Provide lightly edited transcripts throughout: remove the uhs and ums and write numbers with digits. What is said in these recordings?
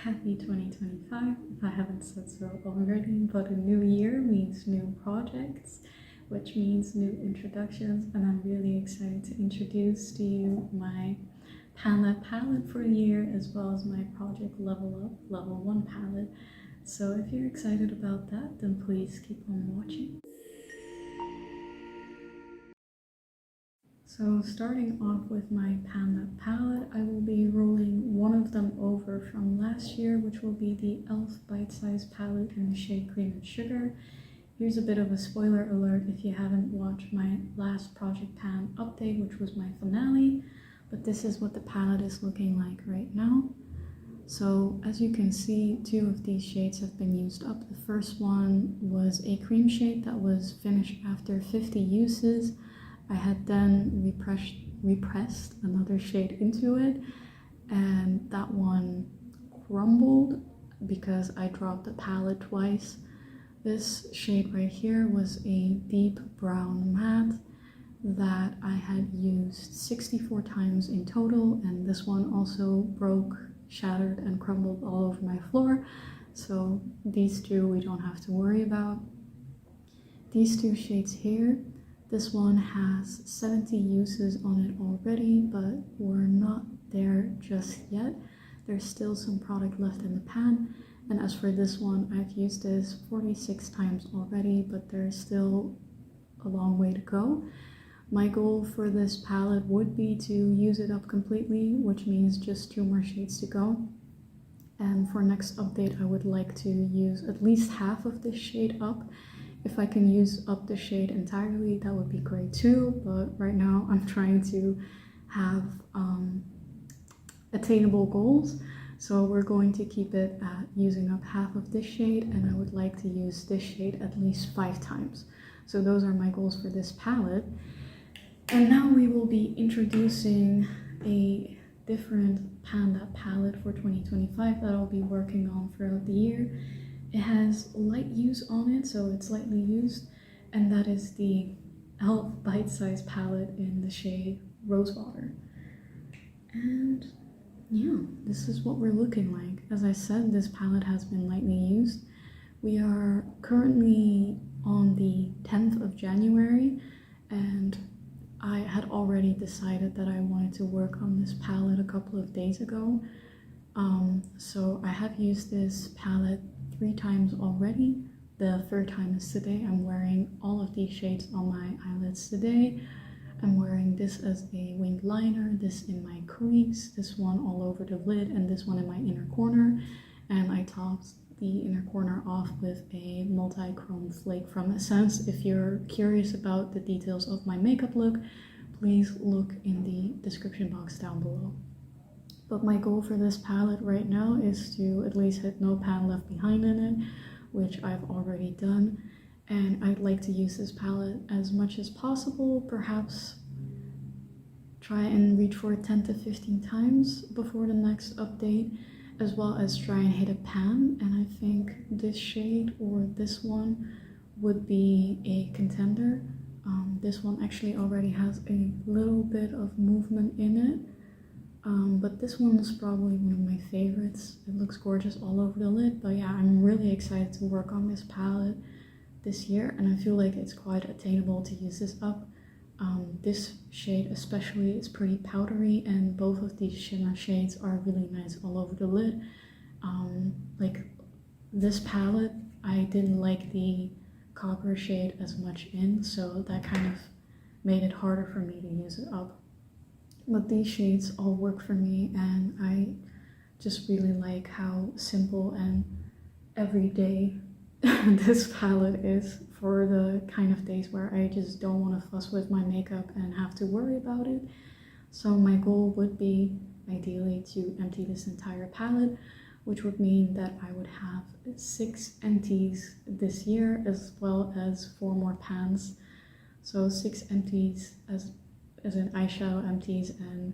Happy 2025, if I haven't said so already, but a new year means new projects, which means new introductions, and I'm really excited to introduce to you my palette for the year, as well as my project Level Up Level 1 palette. So if you're excited about that, then please keep on watching. So starting off with my palette, I will be rolling one of them over from last year, which will be the e.l.f. bite-sized palette in the shade Cream and Sugar. Here's a bit of a spoiler alert if you haven't watched my last Project Pan update, which was my finale, but this is what the palette is looking like right now. So as you can see, two of these shades have been used up. The first one was a cream shade that was finished after 50 uses. I had then repressed another shade into it, and that one crumbled because I dropped the palette twice. This shade right here was a deep brown matte that I had used 64 times in total, and this one also broke, shattered, and crumbled all over my floor. So these two we don't have to worry about. These two shades here, this one has 70 uses on it already, but we're not there just yet. There's still some product left in the pan. And as for this one, I've used this 46 times already, but there's still a long way to go. My goal for this palette would be to use it up completely, which means just 2 more shades to go. And for next update, I would like to use at least half of this shade up. If I can use up the shade entirely, that would be great too, but right now I'm trying to have attainable goals. So we're going to keep it at using up half of this shade, and I would like to use this shade at least 5 times. So those are my goals for this palette. And now we will be introducing a different palette for 2025 that I'll be working on throughout the year. It has light use on it, so it's lightly used, and that is the e.l.f. bite-sized palette in the shade Rose Water. And yeah, this is what we're looking like. As I said, this palette has been lightly used. We are currently on the 10th of January, and I had already decided that I wanted to work on this palette a couple of days ago. So I have used this palette 3 times already. The 3rd time is today. I'm wearing all of these shades on my eyelids today. I'm wearing this as a winged liner, this in my crease, this one all over the lid, and this one in my inner corner. And I topped the inner corner off with a multichrome flake from Essence. If you're curious about the details of my makeup look, please look in the description box down below. But my goal for this palette right now is to at least hit no pan left behind in it, which I've already done. And I'd like to use this palette as much as possible, perhaps try and reach for it 10 to 15 times before the next update, as well as try and hit a pan. And I think this shade or this one would be a contender. This one actually already has a little bit of movement in it. But this one is probably one of my favorites. It looks gorgeous all over the lid, but yeah, I'm really excited to work on this palette this year, and I feel like it's quite attainable to use this up. This shade especially is pretty powdery, and both of these shimmer shades are really nice all over the lid. Like this palette, I didn't like the copper shade as much in, so that kind of made it harder for me to use it up. But these shades all work for me, and I just really like how simple and everyday this palette is for the kind of days where I just don't want to fuss with my makeup and have to worry about it. So my goal would be ideally to empty this entire palette, which would mean that I would have 6 empties this year, as well as 4 more pans. So 6 empties as in eyeshadow empties and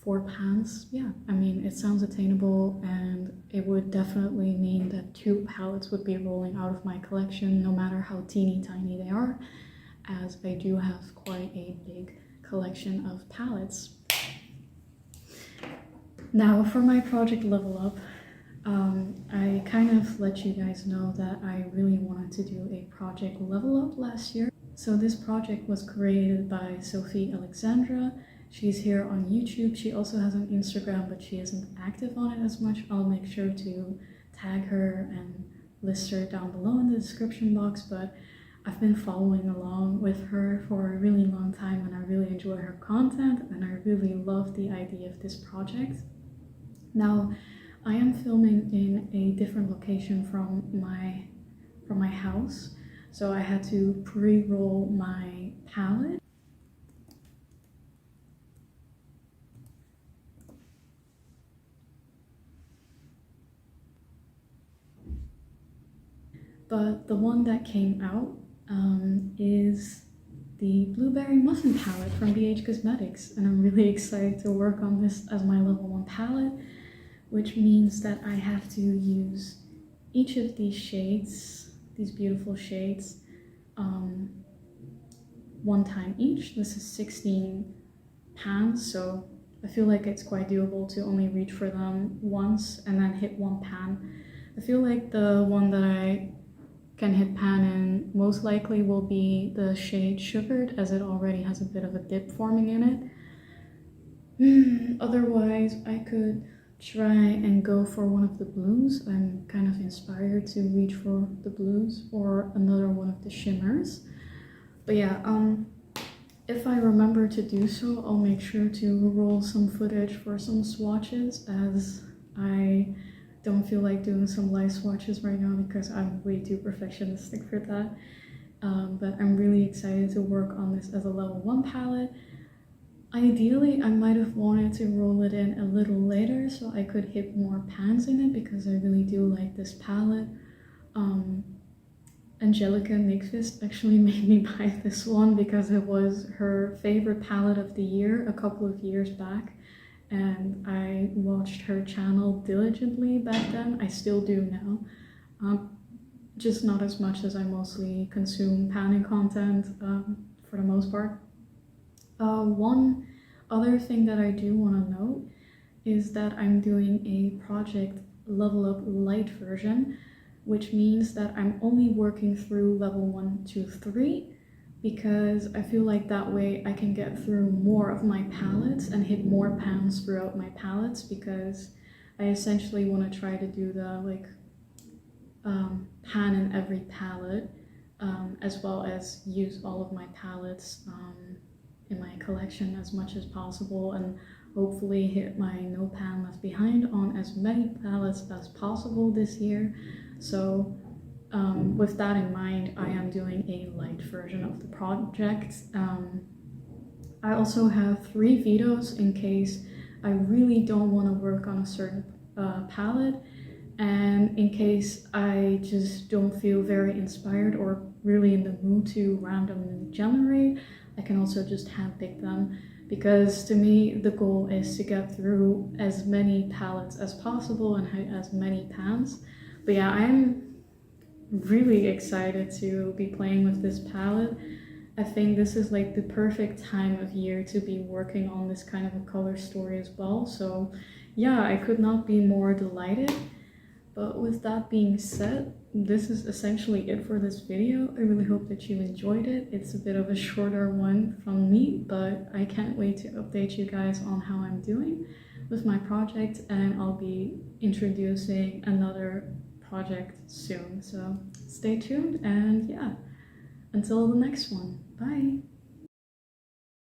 4 pans. Yeah, I mean, it sounds attainable, and it would definitely mean that 2 palettes would be rolling out of my collection, no matter how teeny tiny they are, as I do have quite a big collection of palettes. Now for my project Level Up, I kind of let you guys know that I really wanted to do a project level up last year. So this project was created by Sofie Alexandra. She's here on YouTube. She also has an Instagram, but she isn't active on it as much. I'll make sure to tag her and list her down below in the description box, but I've been following along with her for a really long time and I really enjoy her content and I really love the idea of this project. Now, I am filming in a different location from my house, so I had to pre-roll my palette. But the one that came out is the Blueberry Muffin palette from BH Cosmetics, and I'm really excited to work on this as my level 1 palette, which means that I have to use each of these shades, these beautiful shades, one time each. This is 16 pans, so I feel like it's quite doable to only reach for them once and then hit one pan. I feel like the one that I can hit pan in most likely will be the shade Sugared, as it already has a bit of a dip forming in it. Otherwise, I could try and go for one of the blues. I'm kind of inspired to reach for the blues or another one of the shimmers. But yeah, if I remember to do so, I'll make sure to roll some footage for some swatches, as I don't feel like doing some live swatches right now because I'm way too perfectionistic for that. But I'm really excited to work on this as a level 1 palette. Ideally, I might have wanted to roll it in a little later so I could hit more pans in it because I really do like this palette. Angelica NYQvist actually made me buy this one because it was her favorite palette of the year a couple of years back, and I watched her channel diligently back then. I still do now, just not as much, as I mostly consume panning content for the most part. One other thing that I do want to note is that I'm doing a project level up light version, which means that I'm only working through level 1, 2, 3, because I feel like that way I can get through more of my palettes and hit more pans throughout my palettes, because I essentially want to try to do the pan in every palette, as well as use all of my palettes in my collection as much as possible, and hopefully hit my no pan left behind on as many palettes as possible this year. So with that in mind, I am doing a light version of the project. I also have 3 vetoes in case I really don't want to work on a certain palette, and in case I just don't feel very inspired or really in the mood to randomly generate, I can also just handpick them, because to me the goal is to get through as many palettes as possible and hit as many pans. But yeah, I'm really excited to be playing with this palette. I think this is like the perfect time of year to be working on this kind of a color story as well. So yeah, I could not be more delighted. But with that being said, this is essentially it for this video. I really hope that you enjoyed it. It's a bit of a shorter one from me, but I can't wait to update you guys on how I'm doing with my project, and I'll be introducing another project soon. So stay tuned, and yeah, until the next one. Bye!